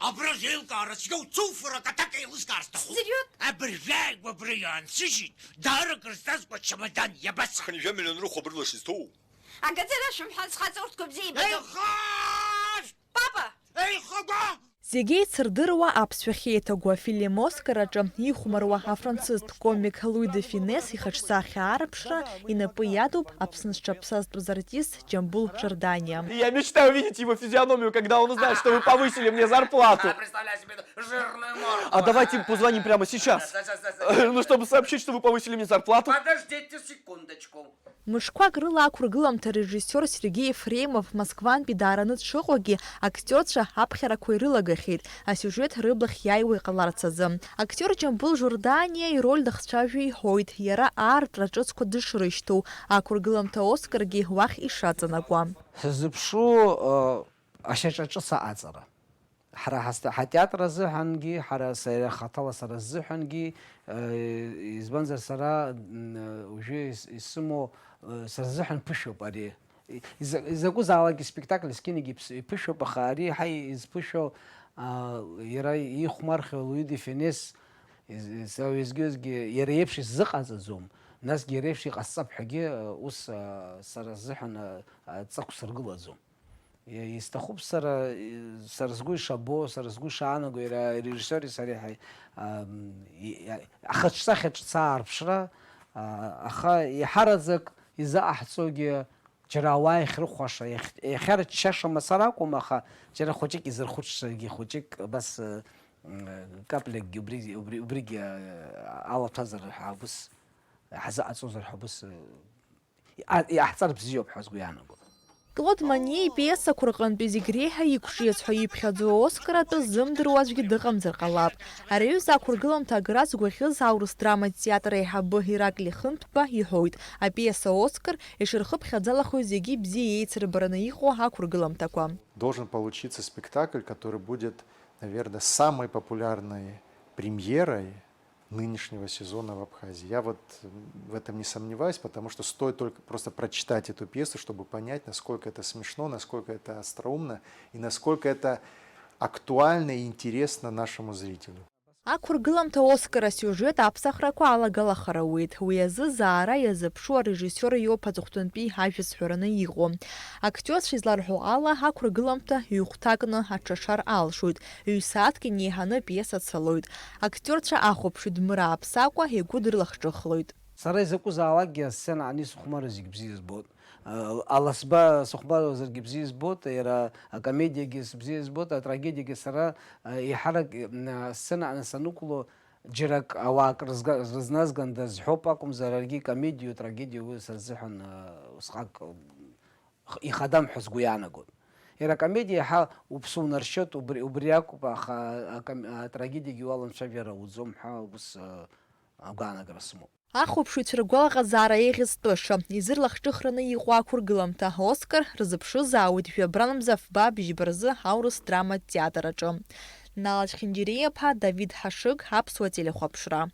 Абразилкара цгоу цуфра катаке узгарста. Серьёзно? Абржай вабриян сижит. Дара крстас по чемодан ябас. خليني جمل نروح برلاش تو. أنقذنا شو محل خاطرتكم زي Эй, хаш! بابا Эй, хага! Зегьы цырдыруа аԥсшәахьы еиҭагәа афильм Оскараҿы ихәмаруа афранцызтә комик Луи де Финес ихаҿсахьа арԥшра инапы иадуп Аԥсны зҿаԥсазтәыз артист Џьамбул Џьардания. Я мечтаю увидеть его физиономию, когда он узнает, что вы повысили мне зарплату. Представляй себе жирную морду. А давайте позвоним прямо сейчас. Ну, чтобы сообщить, что вы повысили мне зарплату. Подождите секундочку. Мышқәак рыла ақәыргыламҭа режиссиор Сергей Ефремов Москвантәи даараны дшыҟоугьы актерцәа аԥхьарақәа ирылагахьеит, асиужет рыблахь иааиуа иҟаларц азы. Актер Џьамбул Џьардания ироль дахцәажәо иҳәоит, иара аартра ҿыцқәа дышрышьҭоу, ақәыргыламҭа Оскаргьы уахь ишаҵанакуа. Сзыԥшу ашьаҿаҿыца аҵара. Ҳатеатр азыҳәангьы, ҳара хаҭала сара сзыҳәангьы, избанзар сара уажәы исымоу сара сзыҳәан ԥышәоуп ари. Изакәызаалакгьы спектакль скинагьы иԥышәоуп, аха ари ҳаи изԥышәоу иара ихәмархьоу Луи де Финес изгьызгьы иара еиԥш исзыҟаҵаӡом. Насгьы иара еиԥш иҟасҵап ҳәагьы ус сара сзыҳәан ҵакә сыргылаӡом. Изҭахуп сара сгәы ишабо, сара сгәы ишаанаго иара арежиссери сареи ахаҿсахьа ҿца аарԥшра, аха иаҳараӡак изаҟаҳҵогьы џьара ауаа иахьрыхәаша, иахьарччаша мацара акәым, аха џьара хәыҷык изырхәыцшагьы, хәыҷык бас каплакгьы убригьы алаҭәазар ҳәа ус ҳзаҟаҵозар ҳәа ус иҟаҳҵар бзиоуп ҳәа сгәы иаанаго. Клод Маниеи пиесақәа рҟынтәи зегь реиҳа иқәҿиац ҳәа иԥхьаӡоу Оскар атәы ззымдыруазгьы дыҟамзар ҟалап. Ари аҩыза ақәыргыламҭа агара згәаӷьыз аурыс драматә театр аиҳабы Иракли Хынҭәба иҳәоит, апиеса Оскар ишырхыԥхьаӡалахоу зегьы бзиа еицырбараны иҟоу ақәыргыламҭақәа. Должен получиться спектакль, который будет, наверное, самой популярной премьерой нынешнего сезона в Абхазии. Я вот в этом не сомневаюсь, потому что стоит только просто прочитать эту пьесу, чтобы понять, насколько это смешно, насколько это остроумно и насколько это актуально и интересно нашему зрителю. Ақәыргыламҭа Оскар асиужет аԥсахрақәа алагалахарауеит. Уи азы заара иазыԥшу арежиссиор иоуп аҵыхәтәантәи ҳажәызҳәараны иҟоу. Актерцәа изларҳәо ала ақәыргыламҭа ҩ-хәҭакны аҿашар алшоит. Ҩ-сааҭк инеиҳаны пиеса цалоит. Актерцәа ахәаԥшҩы дмырааԥсакәа игәы дырлахҿыхлоит. Сара изакәызаалакгьы асцена ани сыхәмару зегьы бзиа збоит. Аласба сыхәмаруазаргьы бзиа збоит, иара акомедиагьы бзиа збоит, атрагедиагьы сара иҳарак асцена аны санықәло џьарак ауаак рызназганда зҳәоуп акәымзар, аргьы комедиу, трагедиу уи сара сзыҳәан усҟак ихадам ҳәа сгәы иаанагоит. Иара акомедиа иаҳа уԥсы унаршьоит, убри акәым, аха атрагедиагьы уаламцәажәара уӡом ҳәа ус агәаанагара сымоуп. Ахәаԥшыҩцәа ргәалаҟазаара еиӷьызтәыша, изырлахҿыхраны иҟоу ақәыргыламҭа Оскар рзыԥшызаауеит жәабранымза фба бжьба рзы аурыс драматә театр аҿы. Налаҭ Хинџьериаԥа, Давид Ҳашыг, Аԥсуа телехәаԥшра.